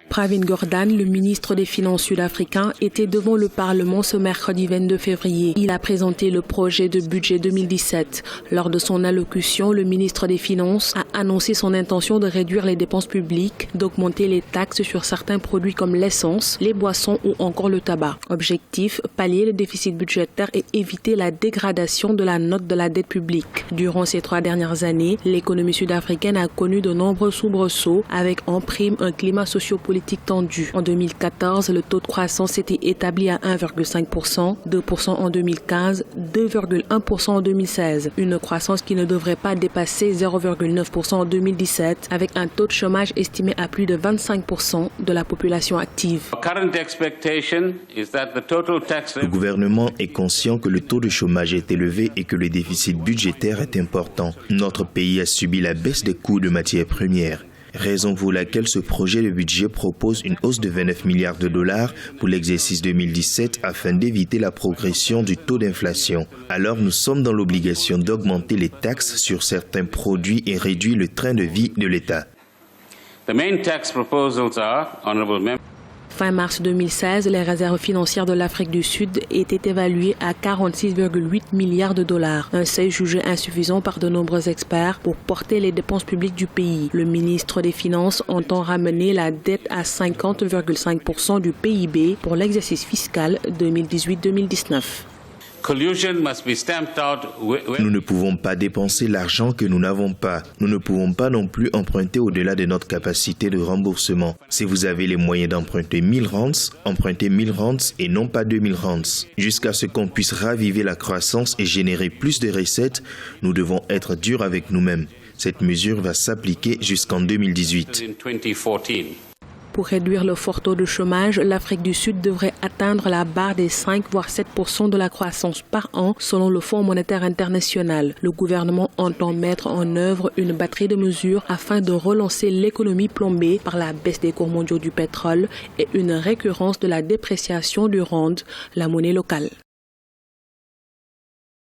Pravin Gordhan, le ministre des Finances sud-africain, était devant le Parlement ce mercredi 22 février. Il a présenté le projet de budget 2017. Lors de son allocution, le ministre des Finances a annoncé son intention de réduire les dépenses publiques, d'augmenter les taxes sur certains produits comme l'essence, les boissons ou encore le tabac. Objectif, pallier le déficit budgétaire et éviter la dégradation de la note de la dette publique. Durant ces 3 dernières années, l'économie sud-africaine a connu de nombreux soubresauts avec en prime un climat sociopolitique tendu. En 2014, le taux de croissance était établi à 1,5%, 2% en 2015, 2,1% en 2016. Une croissance qui ne devrait pas dépasser 0,9% en 2017, avec un taux de chômage estimé à plus de 25% de la population active. Le gouvernement est conscient que le taux de chômage est élevé et que le déficit budgétaire est important. Notre pays a subi la baisse des coûts de matières premières. Raison pour laquelle ce projet de budget propose une hausse de 29 milliards de dollars pour l'exercice 2017 afin d'éviter la progression du taux d'inflation. Alors nous sommes dans l'obligation d'augmenter les taxes sur certains produits et réduire le train de vie de l'État. Fin mars 2016, les réserves financières de l'Afrique du Sud étaient évaluées à 46,8 milliards de dollars, un seuil jugé insuffisant par de nombreux experts pour porter les dépenses publiques du pays. Le ministre des Finances entend ramener la dette à 50,5% du PIB pour l'exercice fiscal 2018-2019. Nous ne pouvons pas dépenser l'argent que nous n'avons pas. Nous ne pouvons pas non plus emprunter au-delà de notre capacité de remboursement. Si vous avez les moyens d'emprunter 1000 rands, empruntez 1000 rands et non pas 2000 rands. Jusqu'à ce qu'on puisse raviver la croissance et générer plus de recettes, nous devons être durs avec nous-mêmes. Cette mesure va s'appliquer jusqu'en 2018. Pour réduire le fort taux de chômage, l'Afrique du Sud devrait atteindre la barre des 5 voire 7% de la croissance par an selon le Fonds monétaire international. Le gouvernement entend mettre en œuvre une batterie de mesures afin de relancer l'économie plombée par la baisse des cours mondiaux du pétrole et une récurrence de la dépréciation du rand, la monnaie locale.